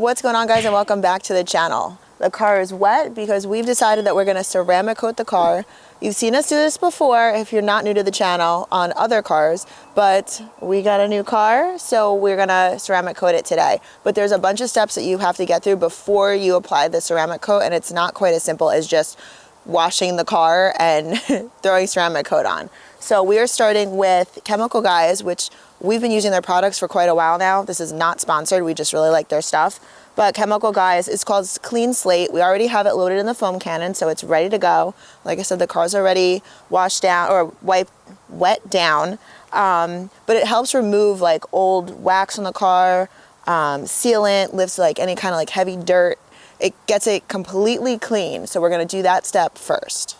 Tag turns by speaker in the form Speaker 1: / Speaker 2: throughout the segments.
Speaker 1: What's going on, guys, and welcome back to the channel. The car is wet because we've decided that we're going to ceramic coat the car. You've seen us do this before if you're not new to the channel on other cars, but we got a new car, so we're going to ceramic coat it today. But there's a bunch of steps that you have to get through before you apply the ceramic coat, and it's not quite as simple as just washing the car and throwing ceramic coat on. So we are starting with Chemical Guys, which we've been using their products for quite a while now. This is not sponsored, we just really like their stuff. But Chemical Guys, it's called Clean Slate. We already have it loaded in the foam cannon, so it's ready to go. Like I said, the car's already washed down or wet down. But it helps remove like old wax on the car, sealant, lifts like any kind of like heavy dirt. It gets it completely clean. So we're gonna do that step first.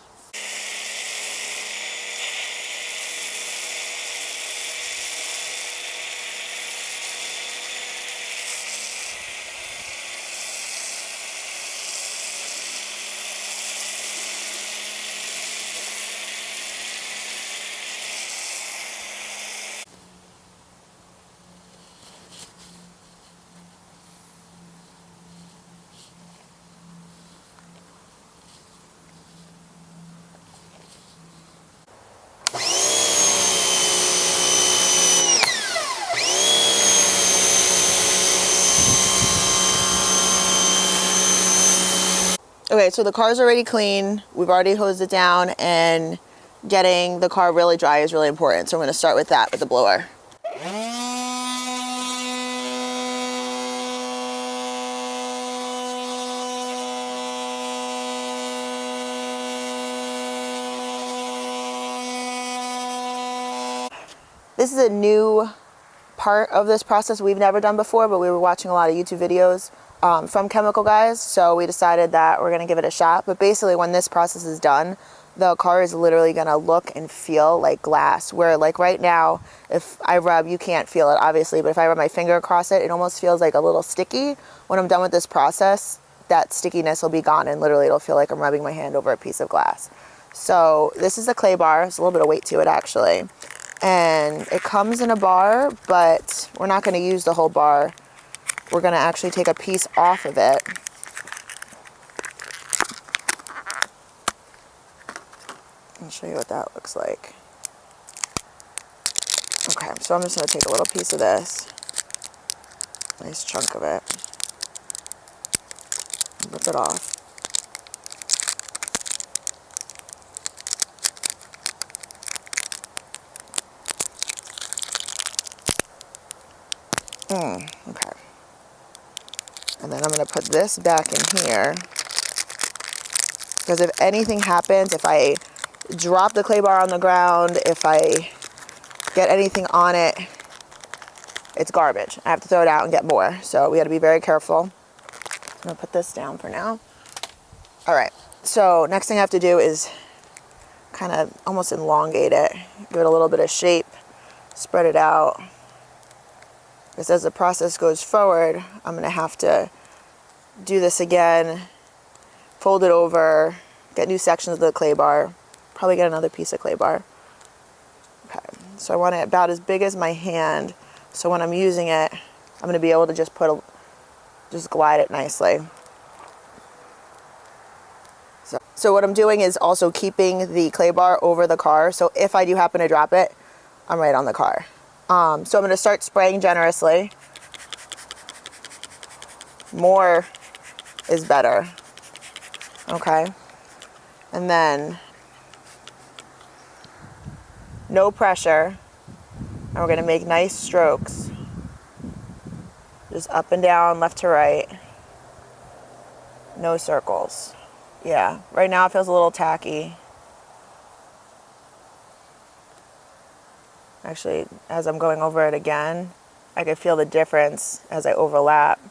Speaker 1: Okay, so the car's already clean. We've already hosed it down, and getting the car really dry is really important. So I'm gonna start with that with the blower. This is a new part of this process we've never done before, but we were watching a lot of YouTube videos from Chemical Guys, so we decided that we're going to give it a shot. But basically, when this process is done, the car is literally going to look and feel like glass, where like right now, if I rub, you can't feel it obviously, but if I rub my finger across it, it almost feels like a little sticky. When I'm done with this process, that stickiness will be gone, and literally it'll feel like I'm rubbing my hand over a piece of glass. So this is the clay bar. There's a little bit of weight to it actually, and it comes in a bar, but we're not going to use the whole bar. We're going to actually take a piece off of it. I'll show you what that looks like. Okay, so I'm just going to take a little piece of this. Nice chunk of it. Rip it off. Okay. And then I'm going to put this back in here, because if anything happens, if I drop the clay bar on the ground, if I get anything on it, it's garbage. I have to throw it out and get more. So we got to be very careful. I'm going to put this down for now. All right. So next thing I have to do is kind of almost elongate it, give it a little bit of shape, spread it out. Because as the process goes forward, I'm going to have to do this again, fold it over, get new sections of the clay bar, probably get another piece of clay bar. Okay, so I want it about as big as my hand, so when I'm using it, I'm going to be able to just glide it nicely. So what I'm doing is also keeping the clay bar over the car, so if I do happen to drop it, I'm right on the car. So I'm going to start spraying generously. More is better. Okay. And then no pressure. And we're going to make nice strokes. Just up and down, left to right. No circles. Yeah, right now it feels a little tacky. Actually, as I'm going over it again, I can feel the difference as I overlap.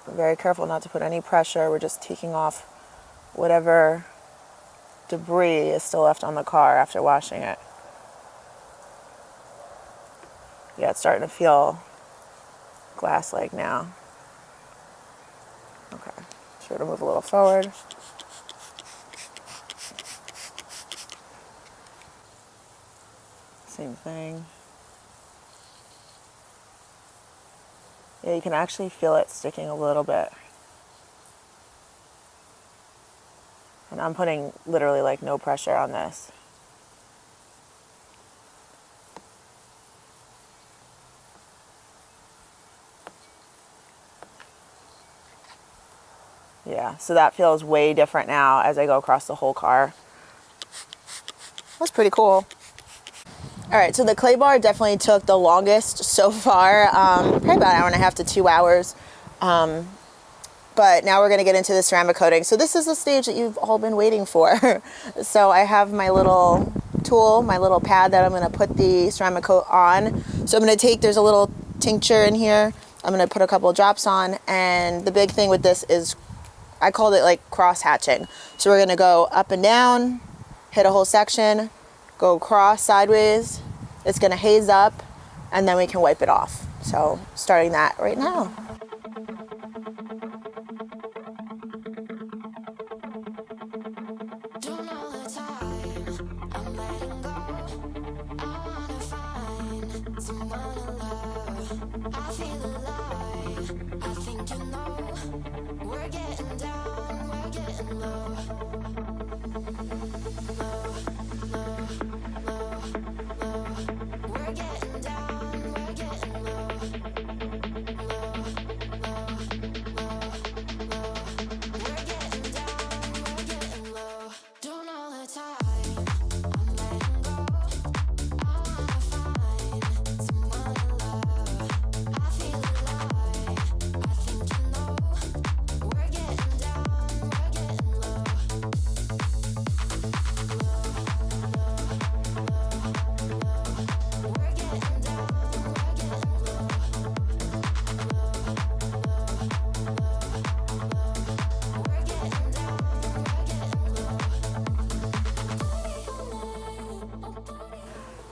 Speaker 1: I'm very careful not to put any pressure. We're just taking off whatever debris is still left on the car after washing it. Yeah, it's starting to feel glass-like now. Okay, sure to move a little forward. Same thing. Yeah, you can actually feel it sticking a little bit. And I'm putting literally like no pressure on this. Yeah, so that feels way different now as I go across the whole car. That's pretty cool. All right, so the clay bar definitely took the longest so far, probably about an hour and a half to 2 hours. But now we're gonna get into the ceramic coating. So this is the stage that you've all been waiting for. So I have my little tool, my little pad that I'm gonna put the ceramic coat on. So I'm gonna take, there's a little tincture in here. I'm gonna put a couple of drops on, and the big thing with this is, I called it like cross hatching. So we're gonna go up and down, hit a whole section, go across sideways. It's gonna haze up, and then we can wipe it off. So starting that right now.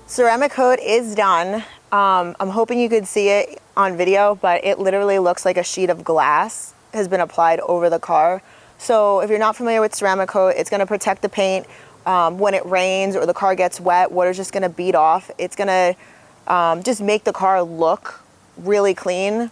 Speaker 1: Ceramic coat is done. I'm hoping you could see it on video, but it literally looks like a sheet of glass has been applied over the car. So if you're not familiar with ceramic coat, it's gonna protect the paint. When it rains or the car gets wet, water's just gonna bead off. It's gonna just make the car look really clean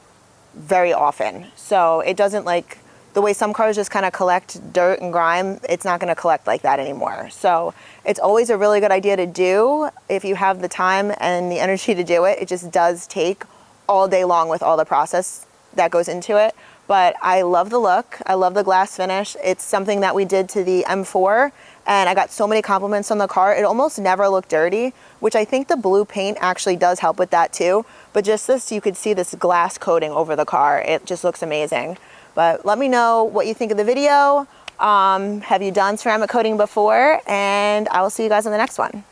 Speaker 1: very often. So it doesn't, like the way some cars just kind of collect dirt and grime, it's not going to collect like that anymore. So it's always a really good idea to do if you have the time and the energy to do it. It just does take all day long with all the process that goes into it. But I love the look. I love the glass finish. It's something that we did to the M4, and I got so many compliments on the car. It almost never looked dirty, which I think the blue paint actually does help with that too. But just this, you could see this glass coating over the car. It just looks amazing. But let me know what you think of the video. Have you done ceramic coating before? And I will see you guys in the next one.